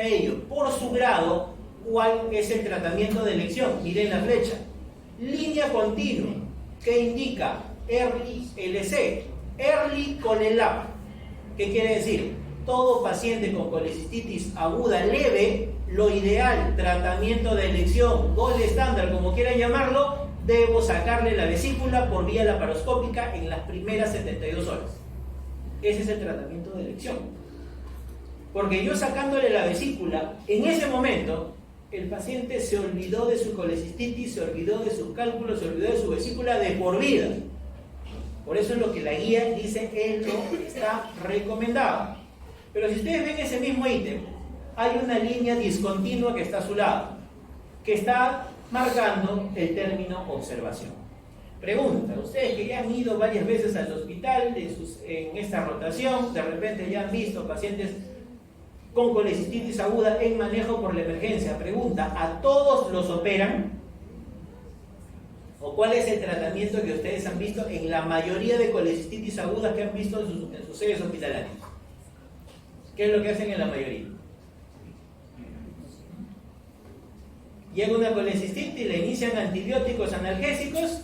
a ello. Por su grado, ¿cuál es el tratamiento de elección? Miren la flecha. Línea continua, que indica Early LC. Early con el LAP. ¿Qué quiere decir? Todo paciente con colecistitis aguda leve, lo ideal, tratamiento de elección, gold estándar, como quieran llamarlo, debo sacarle la vesícula por vía laparoscópica en las primeras 72 horas. Ese es el tratamiento de elección. Porque yo sacándole la vesícula, en ese momento, el paciente se olvidó de su colecistitis, se olvidó de sus cálculos, se olvidó de su vesícula de por vida. Por eso es lo que la guía dice, es lo que está recomendado. Pero si ustedes ven ese mismo ítem, hay una línea discontinua que está a su lado, que está marcando el término observación. Pregunta, ustedes que ya han ido varias veces al hospital en esta rotación, de repente ya han visto pacientes con colecistitis aguda en manejo por la emergencia. Pregunta, ¿a todos los operan? ¿O cuál es el tratamiento que ustedes han visto en la mayoría de colecistitis agudas que han visto en sus sedes hospitalarias? ¿Qué es lo que hacen en la mayoría? Llega una colecistitis, le inician antibióticos analgésicos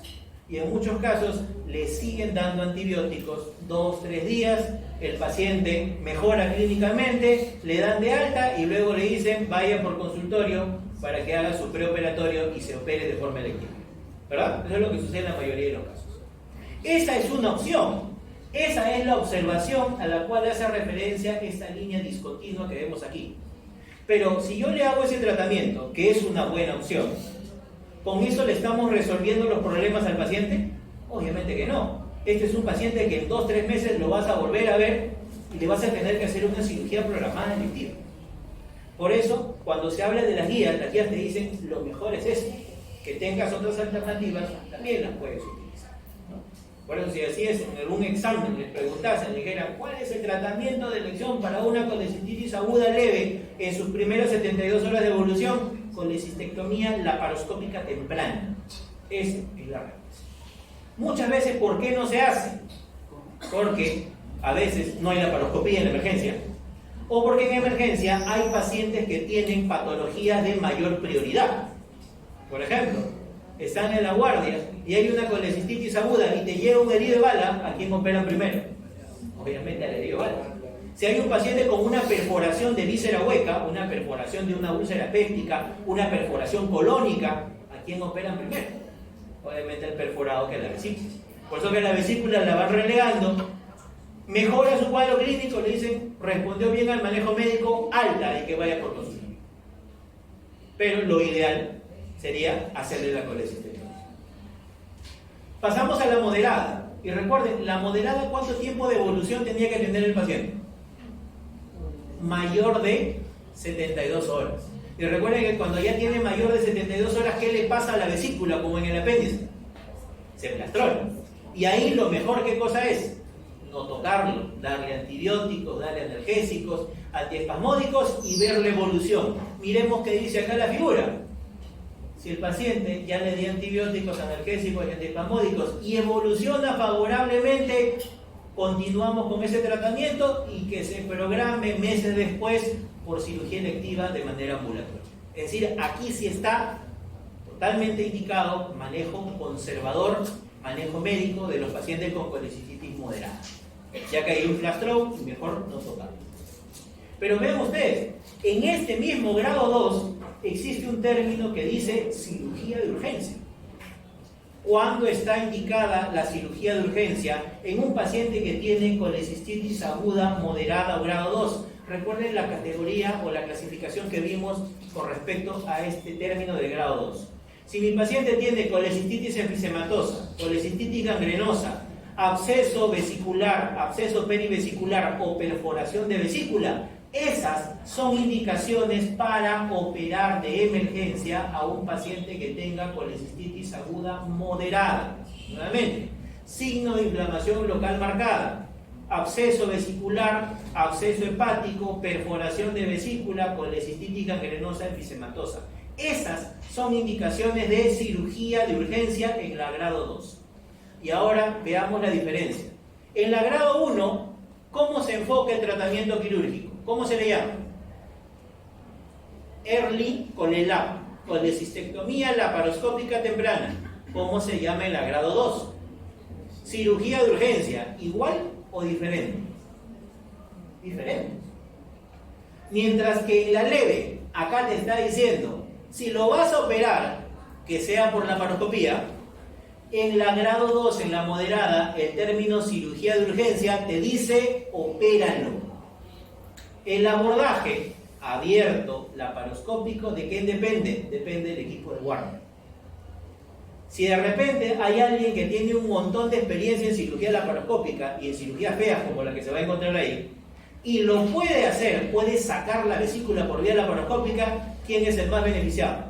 y en muchos casos le siguen dando antibióticos 2-3 días, el paciente mejora clínicamente, le dan de alta y luego le dicen vaya por consultorio para que haga su preoperatorio y se opere de forma electiva. ¿Verdad? Eso es lo que sucede en la mayoría de los casos. Esa es una opción. Esa es la observación a la cual hace referencia esta línea discontinua que vemos aquí. Pero si yo le hago ese tratamiento, que es una buena opción, ¿con eso le estamos resolviendo los problemas al paciente? Obviamente que no. Este es un paciente que en 2-3 meses lo vas a volver a ver y le vas a tener que hacer una cirugía programada electiva. Por eso, cuando se habla de las guías te dicen lo mejor es esto. Que tengas otras alternativas, también las puedes utilizar, ¿no? Por eso, si así es, en algún examen les preguntasen, le dijeran ¿cuál es el tratamiento de elección para una colecistitis aguda leve en sus primeras 72 horas de evolución? Colecistectomía laparoscópica temprana. Esa es la respuesta. Muchas veces, ¿por qué no se hace? Porque a veces no hay laparoscopía en la emergencia, o porque en emergencia hay pacientes que tienen patologías de mayor prioridad. Por ejemplo, están en la guardia y hay una colecistitis aguda y te llega un herido de bala, ¿a quién operan primero? Obviamente al herido de bala. Si hay un paciente con una perforación de víscera hueca, una perforación de una úlcera péptica, una perforación colónica, ¿a quién operan primero? Obviamente el perforado que es la vesícula. Por eso que la vesícula la van relegando, mejora su cuadro clínico, le dicen, respondió bien al manejo médico, alta y que vaya por consulta. Pero lo ideal sería hacerle la colecistitis. Pasamos a la moderada. Y recuerden, la moderada, ¿cuánto tiempo de evolución tenía que tener el paciente? Mayor de 72 horas. Y recuerden que cuando ya tiene mayor de 72 horas, ¿qué le pasa a la vesícula como en el apéndice? Se plastrona. Y ahí lo mejor, ¿qué cosa es? No tocarlo, darle antibióticos, darle analgésicos, antiespasmódicos y ver la evolución. Miremos qué dice acá la figura. Si el paciente ya le dio antibióticos, analgésicos y antiespasmódicos y evoluciona favorablemente, continuamos con ese tratamiento y que se programe meses después por cirugía electiva de manera ambulatoria. Es decir, aquí sí está totalmente indicado manejo conservador, manejo médico de los pacientes con colecistitis moderada. Ya que hay un flash stroke, mejor no tocarlo. Pero vean ustedes, en este mismo grado 2 existe un término que dice cirugía de urgencia. ¿Cuándo está indicada la cirugía de urgencia en un paciente que tiene colecistitis aguda moderada o grado 2? Recuerden la categoría o la clasificación que vimos con respecto a este término de grado 2. Si mi paciente tiene colecistitis enfisematosa, colecistitis gangrenosa, absceso vesicular, absceso perivesicular o perforación de vesícula, esas son indicaciones para operar de emergencia a un paciente que tenga colecistitis aguda moderada. Nuevamente, signo de inflamación local marcada, absceso vesicular, absceso hepático, perforación de vesícula, colecistitis gangrenosa enfisematosa. Esas son indicaciones de cirugía de urgencia en la grado 2. Y ahora veamos la diferencia. En la grado 1, ¿cómo se enfoca el tratamiento quirúrgico? ¿Cómo se le llama? Early Colelab, colecistectomía laparoscópica temprana. ¿Cómo se llama en la grado 2? Cirugía de urgencia, ¿igual o diferente? Diferente. Mientras que en la leve, acá te está diciendo, si lo vas a operar, que sea por laparoscopía. En la grado 2, en la moderada, el término cirugía de urgencia te dice opéralo. El abordaje abierto, laparoscópico, ¿de quién depende? Depende del equipo de guardia. Si de repente hay alguien que tiene un montón de experiencia en cirugía laparoscópica y en cirugías feas como la que se va a encontrar ahí, y lo puede hacer, puede sacar la vesícula por vía laparoscópica, ¿quién es el más beneficiado?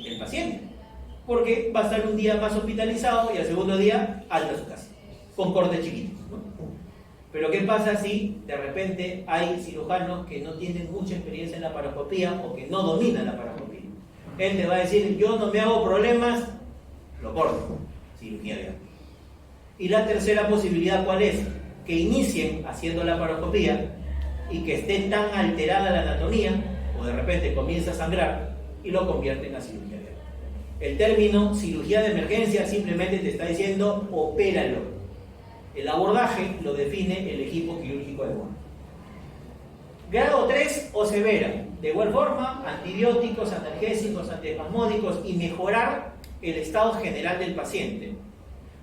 El paciente. Porque va a estar un día más hospitalizado y al segundo día alta a su casa, con cortes chiquitos, ¿no? Pero ¿qué pasa si de repente hay cirujanos que no tienen mucha experiencia en la laparoscopía o que no dominan la laparoscopía? Él te va a decir, yo no me hago problemas, lo corto, cirugía de alta. Y la tercera posibilidad, ¿cuál es? Que inicien haciendo la laparoscopía y que esté tan alterada la anatomía, o de repente comienza a sangrar y lo convierten a cirugía de alta. El término cirugía de emergencia simplemente te está diciendo opéralo. El abordaje lo define el equipo quirúrgico de guardia. Grado 3 o severa. De igual forma, antibióticos, analgésicos, antiespasmódicos y mejorar el estado general del paciente.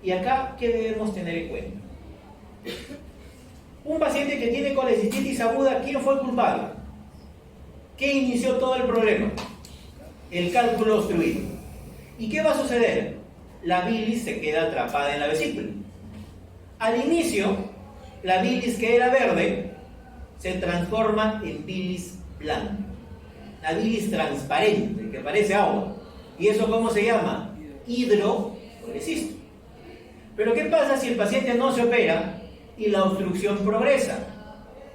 Y acá, ¿qué debemos tener en cuenta? Un paciente que tiene colecistitis aguda, ¿quién fue el culpable? ¿Qué inició todo el problema? El cálculo obstruido. ¿Y qué va a suceder? La bilis se queda atrapada en la vesícula. Al inicio, la bilis que era verde se transforma en bilis blanca. La bilis transparente, que parece agua. ¿Y eso cómo se llama? Hidrocolecisto. Pero ¿qué pasa si el paciente no se opera y la obstrucción progresa?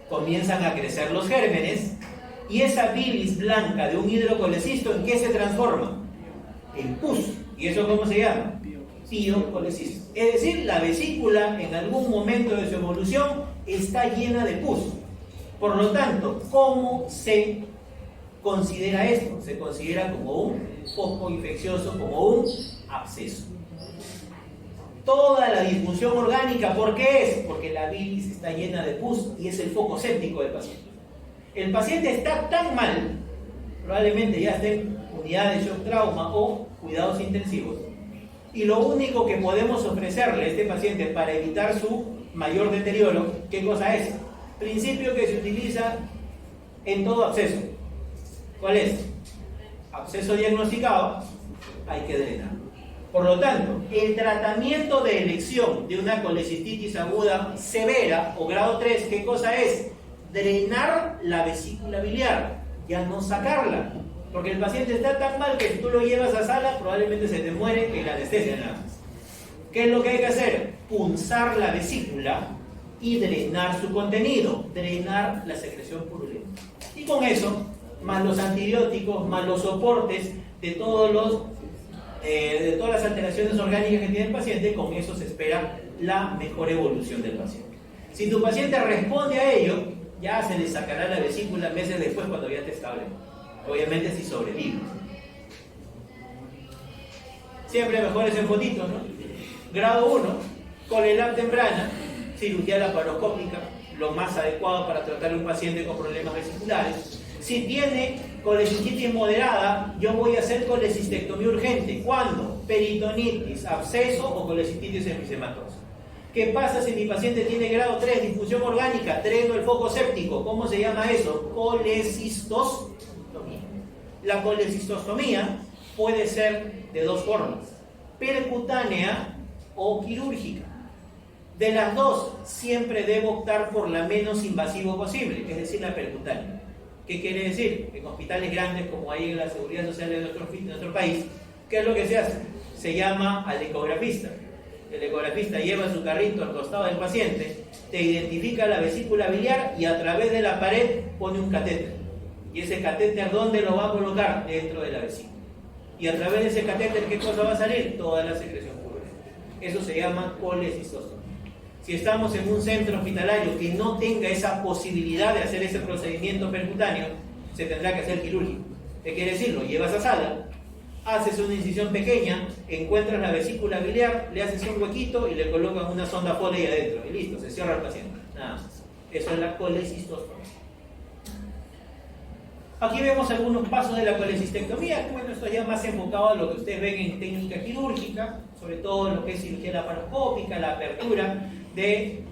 Comienzan a crecer los gérmenes y esa bilis blanca de un hidrocolecisto, ¿en qué se transforma? En pus. ¿Y eso cómo se llama? Piocolecisto. Es decir, la vesícula en algún momento de su evolución está llena de pus. Por lo tanto, ¿cómo se considera esto? Se considera como un foco infeccioso, como un absceso. Toda la disfunción orgánica, ¿por qué es? Porque la bilis está llena de pus y es el foco séptico del paciente. El paciente está tan mal, probablemente ya esté en unidad de shock trauma o cuidados intensivos, y lo único que podemos ofrecerle a este paciente para evitar su mayor deterioro, ¿qué cosa es? Principio que se utiliza en todo absceso. ¿Cuál es? Absceso diagnosticado, hay que drenar. Por lo tanto, el tratamiento de elección de una colecistitis aguda severa o grado 3, ¿qué cosa es? Drenar la vesícula biliar, ya no sacarla. Porque el paciente está tan mal que si tú lo llevas a sala, probablemente se te muere en la anestesia nada más. ¿Qué es lo que hay que hacer? Punzar la vesícula y drenar su contenido, drenar la secreción purulenta. Y con eso, más los antibióticos, más los soportes de todas las alteraciones orgánicas que tiene el paciente, con eso se espera la mejor evolución del paciente. Si tu paciente responde a ello, ya se le sacará la vesícula meses después cuando ya esté estable. Obviamente si sobrevive. Siempre mejores en fotitos, ¿no? Grado 1, Colelab temprana, cirugía laparoscópica, lo más adecuado para tratar a un paciente con problemas vesiculares. Si tiene colecistitis moderada, yo voy a hacer colecistectomía urgente. ¿Cuándo? Peritonitis, absceso o colecistitis episematosa. ¿Qué pasa si mi paciente tiene grado 3, disfunción orgánica, dreno el foco séptico? ¿Cómo se llama eso? Colecistostomía. La colecistostomía puede ser de dos formas, percutánea o quirúrgica. De las dos, siempre debo optar por la menos invasivo posible, es decir, la percutánea. ¿Qué quiere decir? En hospitales grandes, como hay en la seguridad social de nuestro país, ¿qué es lo que se hace? Se llama al ecografista. El ecografista lleva su carrito al costado del paciente, te identifica la vesícula biliar y a través de la pared pone un catéter. ¿Y ese catéter dónde lo va a colocar? Dentro de la vesícula. Y a través de ese catéter, ¿qué cosa va a salir? Toda la secreción purulenta. Eso se llama colecistostomía. Si estamos en un centro hospitalario que no tenga esa posibilidad de hacer ese procedimiento percutáneo, se tendrá que hacer quirúrgico. ¿Qué quiere decir? Lo llevas a sala, haces una incisión pequeña, encuentras la vesícula biliar, le haces un huequito y le colocan una sonda Foley adentro y listo, se cierra el paciente. Nada más. Eso es la colecistostomía. Aquí vemos algunos pasos de la colecistectomía. Bueno, esto ya más enfocado a lo que ustedes ven en técnica quirúrgica, sobre todo lo que es cirugía laparoscópica, la apertura de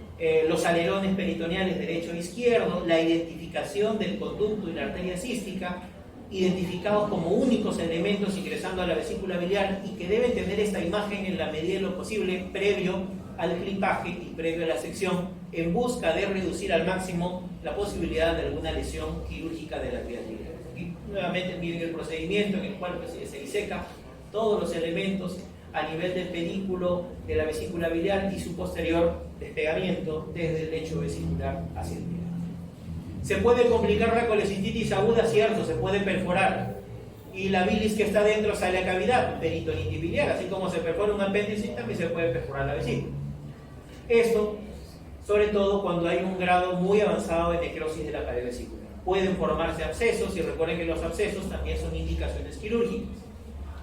los alerones peritoneales derecho e izquierdo, la identificación del conducto y la arteria cística, identificados como únicos elementos ingresando a la vesícula biliar y que deben tener esta imagen en la medida de lo posible previo al clipaje y previo a la sección, en busca de reducir al máximo la posibilidad de alguna lesión quirúrgica de las vías biliares. Aquí nuevamente miren el procedimiento en el cual se diseca todos los elementos a nivel del pedículo de la vesícula biliar y su posterior despegamiento desde el lecho vesicular hacia el pie. Se puede complicar la colecistitis aguda, cierto, se puede perforar y la bilis que está dentro sale a cavidad, peritonitis biliar, así como se perfora un apéndice también se puede perforar la vesícula. Esto, sobre todo cuando hay un grado muy avanzado de necrosis de la pared vesicular. Pueden formarse abscesos y recuerden que los abscesos también son indicaciones quirúrgicas.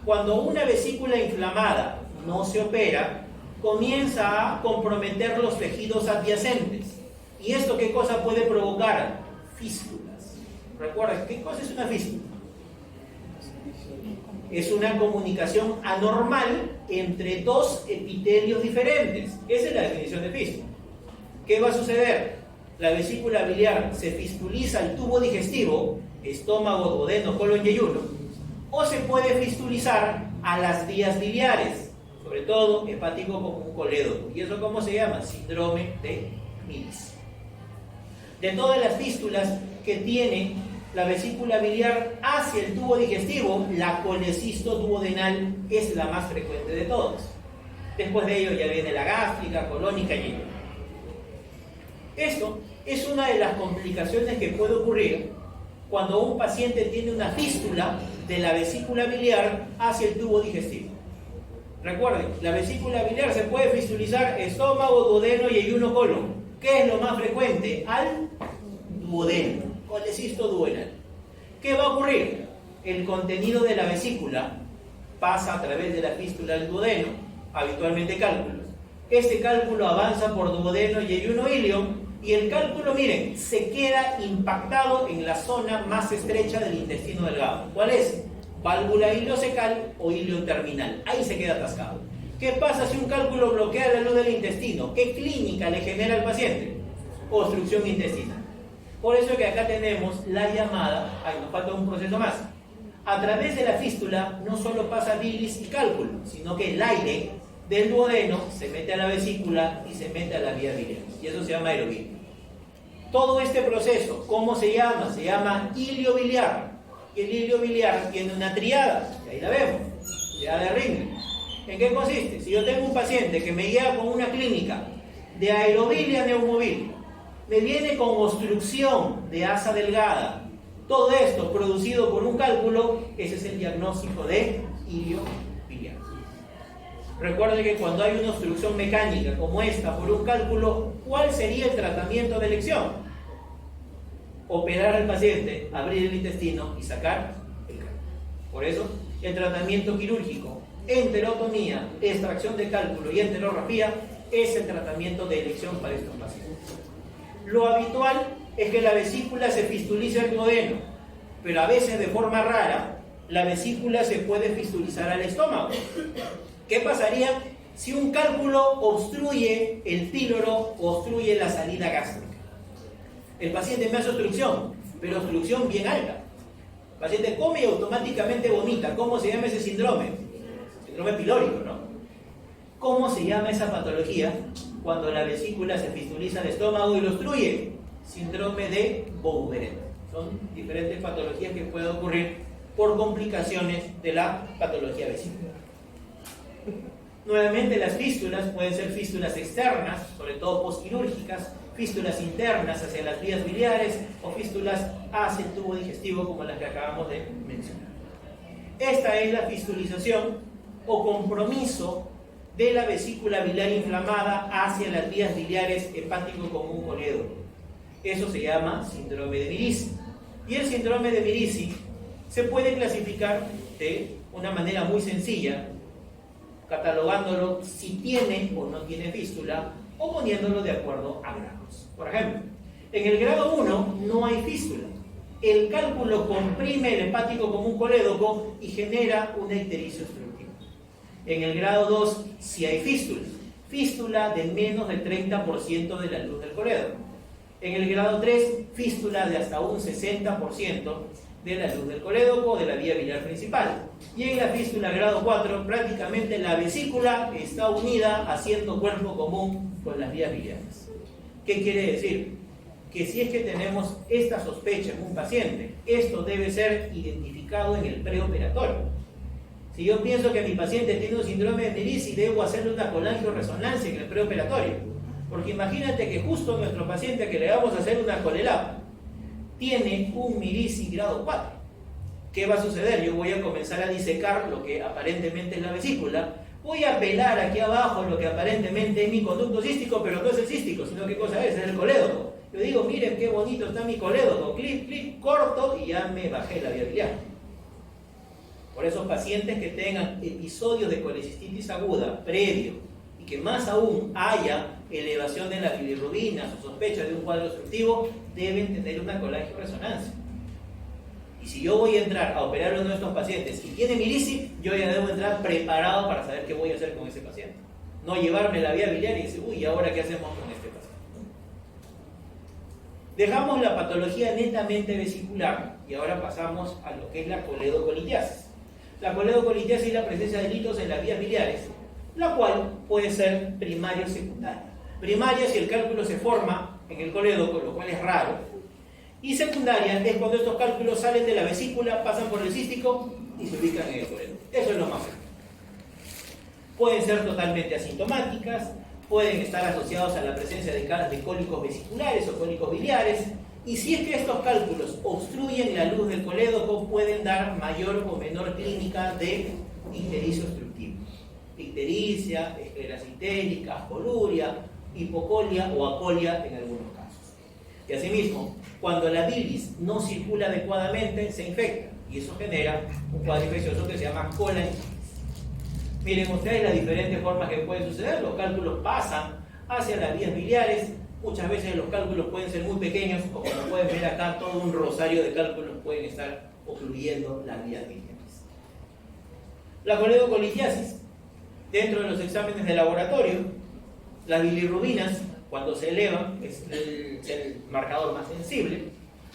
Cuando una vesícula inflamada no se opera, comienza a comprometer los tejidos adyacentes. ¿Y esto qué cosa puede provocar? Fístulas. Recuerden, ¿qué cosa es una fístula? Es una comunicación anormal entre dos epitelios diferentes. Esa es la definición de fístula. ¿Qué va a suceder? La vesícula biliar se fistuliza el tubo digestivo, estómago, duodeno, colon y ayuno, o se puede fistulizar a las vías biliares, sobre todo hepático común colédoco. ¿Y eso cómo se llama? Síndrome de Mills. De todas las fístulas que tiene la vesícula biliar hacia el tubo digestivo, la colecisto-duodenal es la más frecuente de todas. Después de ello ya viene la gástrica, colónica y ayuno. Esto es una de las complicaciones que puede ocurrir cuando un paciente tiene una fístula de la vesícula biliar hacia el tubo digestivo. Recuerden, la vesícula biliar se puede fistulizar estómago, duodeno y ayuno colon. ¿Qué es lo más frecuente? Al duodeno, colecisto-duodenal. ¿Qué va a ocurrir? El contenido de la vesícula pasa a través de la fístula al duodeno, habitualmente cálculos. Este cálculo avanza por duodeno y ayuno ilio, y el cálculo, miren, se queda impactado en la zona más estrecha del intestino delgado. ¿Cuál es? Válvula ileocecal o ilioterminal. Ahí se queda atascado. ¿Qué pasa si un cálculo bloquea la luz del intestino? ¿Qué clínica le genera al paciente? Obstrucción intestinal. Por eso que acá tenemos la llamada, nos falta un proceso más. A través de la fístula no solo pasa bilis y cálculo, sino que el aire del duodeno se mete a la vesícula y se mete a la vía biliar. Y eso se llama aerobilia. Todo este proceso, ¿cómo se llama? Se llama iliobiliar. Y el iliobiliar tiene una triada, y ahí la vemos, triada de Ringler. ¿En qué consiste? Si yo tengo un paciente que me llega con una clínica de aerobilia neumobilia, me viene con obstrucción de asa delgada, todo esto producido por un cálculo, ese es el diagnóstico de iliobiliar. Recuerden que cuando hay una obstrucción mecánica como esta por un cálculo, ¿cuál sería el tratamiento de elección? Operar al paciente, abrir el intestino y sacar el cálculo. Por eso, el tratamiento quirúrgico, enterotomía, extracción de cálculo y enterografía es el tratamiento de elección para estos pacientes. Lo habitual es que la vesícula se fistulice al duodeno, pero a veces de forma rara, la vesícula se puede fistulizar al estómago. ¿Qué pasaría si un cálculo obstruye el píloro o obstruye la salida gástrica? El paciente me hace obstrucción, pero obstrucción bien alta. El paciente come y automáticamente vomita. ¿Cómo se llama ese síndrome? Síndrome pilórico, ¿no? ¿Cómo se llama esa patología cuando la vesícula se fistuliza al estómago y lo obstruye? Síndrome de Bowderen. Son diferentes patologías que pueden ocurrir por complicaciones de la patología vesicular. Nuevamente, las fístulas pueden ser fístulas externas, sobre todo postquirúrgicas, fístulas internas hacia las vías biliares o fístulas hacia el tubo digestivo, como las que acabamos de mencionar. Esta es la fistulización o compromiso de la vesícula biliar inflamada hacia las vías biliares hepático común colédoco. Eso se llama síndrome de Mills. Y el síndrome de Mirici se puede clasificar de una manera muy sencilla, catalogándolo si tiene o no tiene fístula, o poniéndolo de acuerdo a grados. Por ejemplo, en el grado 1 no hay fístula. El cálculo comprime el hepático común colédoco y genera una ictericia obstructiva. En el grado 2 sí hay fístula. Fístula de menos del 30% de la luz del colédoco. En el grado 3, fístula de hasta un 60% de la luz del colédoco o de la vía biliar principal. Y en la fístula grado 4, prácticamente la vesícula está unida haciendo cuerpo común con las vías biliares. ¿Qué quiere decir? Que si es que tenemos esta sospecha en un paciente, esto debe ser identificado en el preoperatorio. Si yo pienso que mi paciente tiene un síndrome de Mirici, debo hacerle una colangioresonancia en el preoperatorio. Porque imagínate que justo nuestro paciente que le vamos a hacer una colelab tiene un Mirici grado 4. ¿Qué va a suceder? Yo voy a comenzar a disecar lo que aparentemente es la vesícula, voy a pelar aquí abajo lo que aparentemente es mi conducto cístico, pero no es el cístico, sino ¿qué cosa es? Es el colédoco. Yo digo, miren qué bonito está mi colédoco, clic, clic, corto y ya me bajé la vía biliar. Por esos pacientes que tengan episodios de colecistitis aguda previo y que más aún haya elevación de las bilirrubinas o sospecha de un cuadro obstructivo, deben tener una colangioresonancia. Y si yo voy a entrar a operar a uno de estos pacientes y tiene Mirici, yo ya debo entrar preparado para saber qué voy a hacer con ese paciente. No llevarme la vía biliar y decir, uy, ¿y ahora qué hacemos con este paciente? Dejamos la patología netamente vesicular y ahora pasamos a lo que es la coledocolitiasis. La coledocolitiasis es la presencia de litos en las vías biliares, la cual puede ser primaria o secundaria. Primaria si el cálculo se forma en el colédoco, lo cual es raro. Y secundaria es cuando estos cálculos salen de la vesícula, pasan por el cístico y se ubican en el colédoco. Eso es lo más frecuente. Pueden ser totalmente asintomáticas, pueden estar asociados a la presencia de cólicos vesiculares o cólicos biliares, y si es que estos cálculos obstruyen la luz del colédoco, pueden dar mayor o menor clínica de ictericia obstructiva. Ictericia, escleras ictéricas, coluria, hipocolia o acolia en algunos casos. Y asimismo, cuando la bilis no circula adecuadamente, se infecta, y eso genera un cuadro infeccioso que se llama colangitis. Miren ustedes las diferentes formas que pueden suceder. Los cálculos pasan hacia las vías biliares. Muchas veces los cálculos pueden ser muy pequeños, o como pueden ver acá, todo un rosario de cálculos pueden estar ocluyendo las vías biliares. La coledocolitiasis, dentro de los exámenes de laboratorio, las bilirrubinas, cuando se elevan, es el marcador más sensible.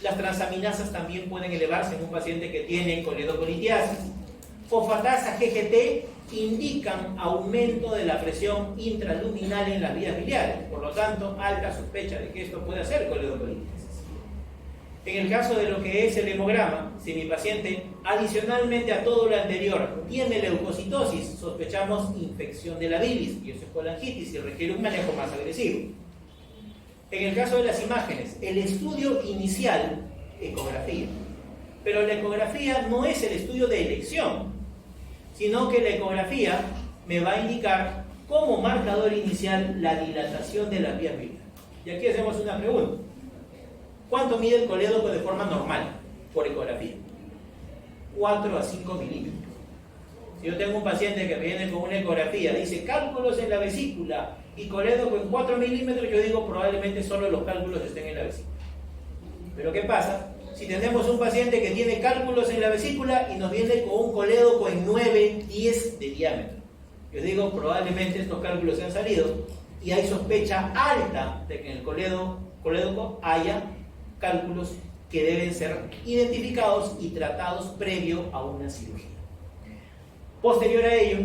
Las transaminasas también pueden elevarse en un paciente que tiene coledocolitiasis. Fosfatasa GGT indican aumento de la presión intraluminal en las vías biliares, por lo tanto, alta sospecha de que esto puede ser coledocolitiasis. En el caso de lo que es el hemograma, si mi paciente, adicionalmente a todo lo anterior, tiene leucocitosis, sospechamos infección de la bilis, y eso es colangitis y requiere un manejo más agresivo. En el caso de las imágenes, el estudio inicial, ecografía. Pero la ecografía no es el estudio de elección, sino que la ecografía me va a indicar como marcador inicial la dilatación de las vías biliares. Y aquí hacemos una pregunta. ¿Cuánto mide el colédoco de forma normal por ecografía? 4 a 5 milímetros. Si yo tengo un paciente que viene con una ecografía, dice cálculos en la vesícula y colédoco en 4 milímetros, yo digo probablemente solo los cálculos estén en la vesícula. Pero ¿qué pasa? Si tenemos un paciente que tiene cálculos en la vesícula y nos viene con un colédoco en 9, 10 de diámetro, yo digo probablemente estos cálculos se han salido y hay sospecha alta de que en el colédoco haya cálculos que deben ser identificados y tratados previo a una cirugía. Posterior a ello,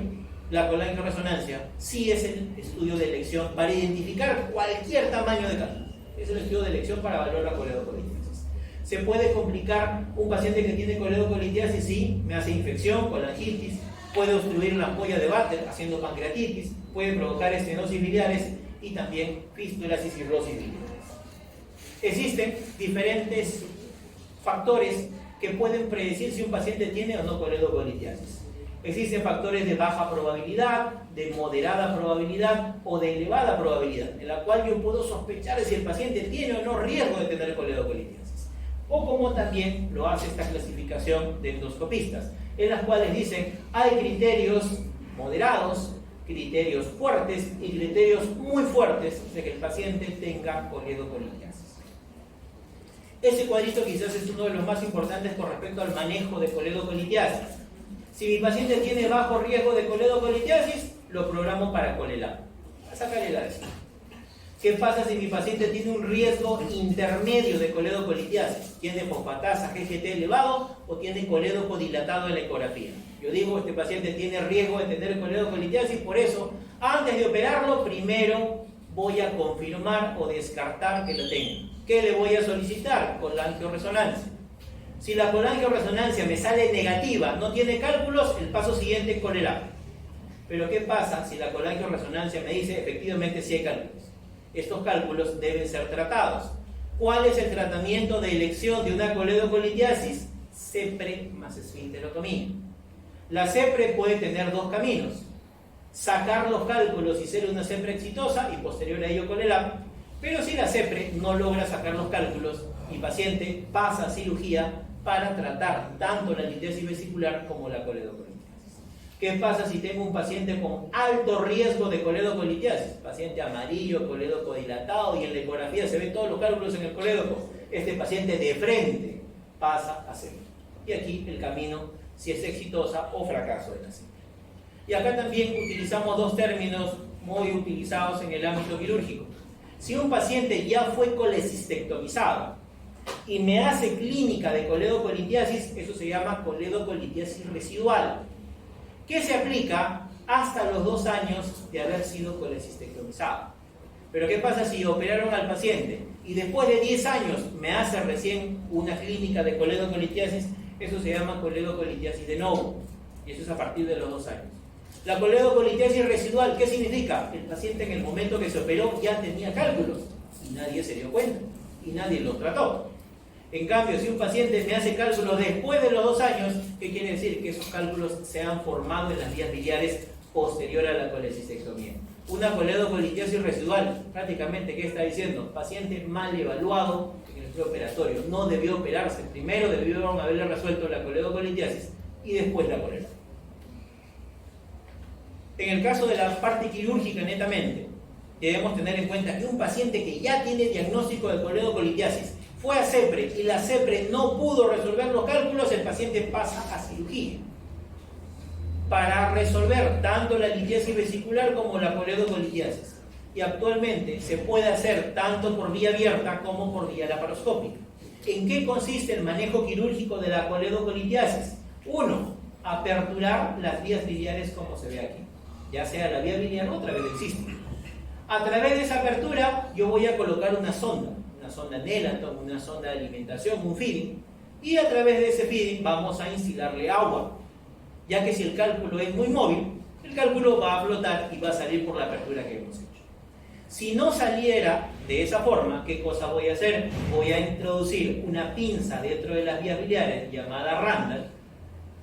la colangioresonancia sí es el estudio de elección para identificar cualquier tamaño de cálculo. Es el estudio de elección para evaluar la coledocolitiasis. ¿Se puede complicar un paciente que tiene coledocolitiasis? Sí, me hace infección, colangitis, puede obstruir la ampolla de Vater haciendo pancreatitis, puede provocar estenosis biliares y también fístulas y cirrosis biliares. Existen diferentes factores que pueden predecir si un paciente tiene o no coledocolitiasis. Existen factores de baja probabilidad, de moderada probabilidad o de elevada probabilidad, en la cual yo puedo sospechar si el paciente tiene o no riesgo de tener coledocolitiasis. o como también lo hace esta clasificación de endoscopistas, en las cuales dicen hay criterios moderados, criterios fuertes y criterios muy fuertes de que el paciente tenga coledocolitiasis. Ese cuadrito quizás es uno de los más importantes con respecto al manejo de coledocolitiasis. Si mi paciente tiene bajo riesgo de coledocolitiasis, lo programo para Colelam. A sacarle la vez. ¿Qué pasa si mi paciente tiene un riesgo intermedio de coledocolitiasis? ¿Tiene fosfatasa GGT elevado o tiene colédoco dilatado en la ecografía? Yo digo, este paciente tiene riesgo de tener coledocolitiasis, por eso, antes de operarlo, primero voy a confirmar o descartar que lo tenga. ¿Qué le voy a solicitar? Colangioresonancia. Si la colangioresonancia me sale negativa, no tiene cálculos, el paso siguiente es Colelam. Pero ¿qué pasa si la colangioresonancia me dice efectivamente sí hay cálculos? Estos cálculos deben ser tratados. ¿Cuál es el tratamiento de elección de una coledocolitiasis? CEPRE más esfinterotomía. La CEPRE puede tener dos caminos: sacar los cálculos y ser una CEPRE exitosa y posterior a ello Colelam. Pero si la CEPRE no logra sacar los cálculos, mi paciente pasa a cirugía para tratar tanto la litiasis vesicular como la coledocolitiasis. ¿Qué pasa si tengo un paciente con alto riesgo de coledocolitiasis? Paciente amarillo, colédoco dilatado, y en la ecografía se ven todos los cálculos en el colédoco. Este paciente de frente pasa a CEPRE. Y aquí el camino, si es exitosa o fracaso de la CEPRE. Y acá también utilizamos dos términos muy utilizados en el ámbito quirúrgico. Si un paciente ya fue colecistectomizado y me hace clínica de coledocolitiasis, eso se llama coledocolitiasis residual, que se aplica hasta los 2 años de haber sido colecistectomizado. Pero ¿qué pasa si operaron al paciente y después de 10 años me hace recién una clínica de coledocolitiasis? Eso se llama coledocolitiasis de novo, y eso es a partir de los 2 años. La coledocolitiasis residual, ¿qué significa? El paciente en el momento que se operó ya tenía cálculos y nadie se dio cuenta y nadie lo trató. En cambio, si un paciente me hace cálculos después de los 2 años, ¿qué quiere decir? Que esos cálculos se han formado en las vías biliares posterior a la colecistectomía. Una coledocolitiasis residual, prácticamente, ¿qué está diciendo? Paciente mal evaluado en el preoperatorio, no debió operarse. Primero debieron haberle resuelto la coledocolitiasis y después la Colelam. En el caso de la parte quirúrgica netamente, debemos tener en cuenta que un paciente que ya tiene diagnóstico de coledocolitiasis fue a CEPRE y la CEPRE no pudo resolver los cálculos, el paciente pasa a cirugía para resolver tanto la litiasis vesicular como la coledocolitiasis. Y actualmente se puede hacer tanto por vía abierta como por vía laparoscópica. ¿En qué consiste el manejo quirúrgico de la coledocolitiasis? 1. Aperturar las vías biliares como se ve aquí, ya sea la vía biliar o otra vez existe. A través de esa apertura yo voy a colocar una sonda Nelaton, una sonda de alimentación, un feeding, y a través de ese feeding vamos a instilarle agua, ya que si el cálculo es muy móvil, el cálculo va a flotar y va a salir por la apertura que hemos hecho. Si no saliera de esa forma, ¿qué cosa voy a hacer? Voy a introducir una pinza dentro de las vías biliares llamada Randall,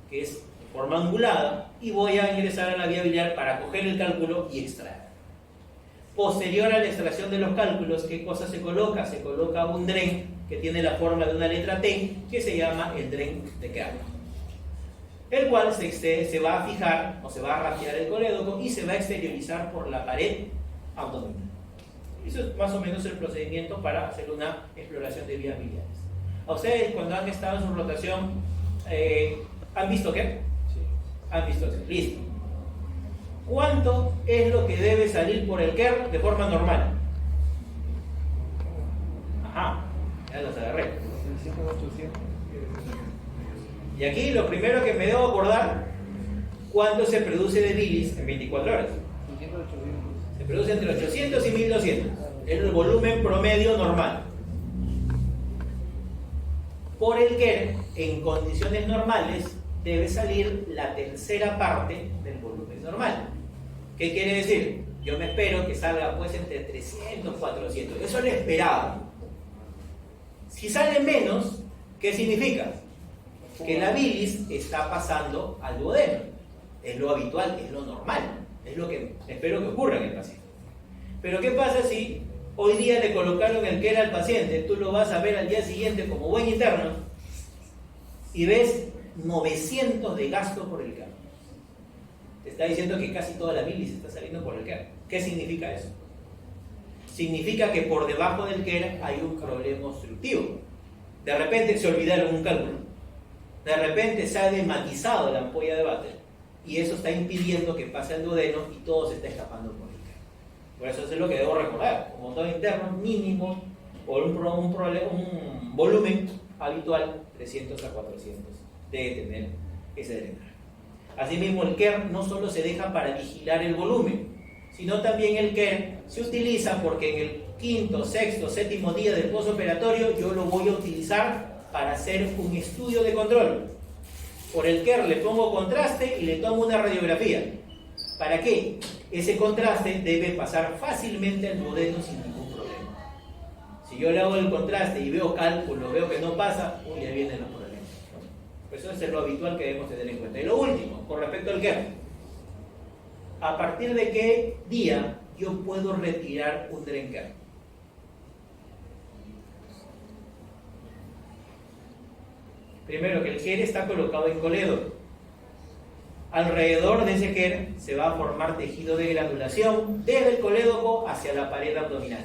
que es de forma angulada, y voy a ingresar a la vía biliar para coger el cálculo y extraer. Posterior a la extracción de los cálculos, ¿qué cosa se coloca? Se coloca un dren que tiene la forma de una letra T, que se llama el dren de Kerr, el cual se va a fijar o se va a rapear el colédoco y se va a exteriorizar por la pared abdominal. Eso es más o menos el procedimiento para hacer una exploración de vías biliares. ¿A ustedes, cuando han estado en su rotación, han visto qué? Sí. ¿Han visto qué? Listo. ¿Cuánto es lo que debe salir por el Kerr de forma normal? Ajá, ya los agarré. Y aquí lo primero que me debo acordar, ¿cuánto se produce de bilis en 24 horas? Se produce entre 800 y 1200. Es el volumen promedio normal. Por el Kerr, en condiciones normales, debe salir la tercera parte del volumen normal. ¿Qué quiere decir? Yo me espero que salga pues entre 300 y 400. Eso es lo esperado. Si sale menos, ¿qué significa? Que la bilis está pasando al duodeno. Es lo habitual, es lo normal. Es lo que espero que ocurra en el paciente. Pero ¿qué pasa si Hoy día le colocaron el KER al paciente, tú lo vas a ver al día siguiente como buen interno y ves 900 de gasto por el KER. Te está diciendo que casi toda la bilis está saliendo por el KER. ¿Qué significa eso? Significa que por debajo del KER hay un problema obstructivo. De repente se olvidaron un cálculo. De repente se ha dematizado la ampolla de váter y eso está impidiendo que pase el duodeno y todo se está escapando por el KER. Por eso es lo que debo recordar. Como todo interno mínimo o un volumen habitual 300 a 400 debe tener ese drenaje. Asimismo, el KER no solo se deja para vigilar el volumen, sino también el KER se utiliza porque en el quinto, sexto, séptimo día del postoperatorio yo lo voy a utilizar para hacer un estudio de control. Por el KER le pongo contraste y le tomo una radiografía. ¿Para qué? Ese contraste debe pasar fácilmente al duodeno sin ningún problema. Si yo le hago el contraste y veo cálculo, veo que no pasa, ya vienen los problemas. Eso es lo habitual que debemos tener en cuenta. Y lo último, con respecto al KER. ¿A partir de qué día yo puedo retirar un DREN-KER? Primero, que el KER está colocado en colédoco. Alrededor de ese KER se va a formar tejido de granulación desde el colédoco hacia la pared abdominal.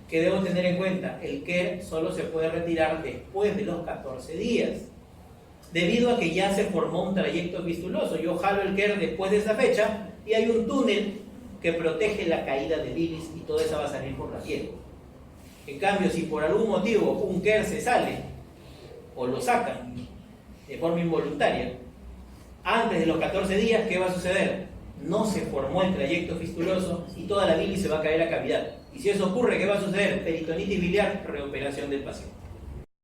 ¿Qué debo tener en cuenta? El KER solo se puede retirar después de los 14 días, debido a que ya se formó un trayecto fistuloso. Yo jalo el KER después de esa fecha y hay un túnel que protege la caída de bilis y toda esa va a salir por la piel. En cambio, si por algún motivo un KER se sale o lo sacan de forma involuntaria, antes de los 14 días, ¿qué va a suceder? No se formó el trayecto fistuloso y toda la bilis se va a caer a cavidad. Y si eso ocurre, ¿qué va a suceder? Peritonitis biliar, reoperación del paciente.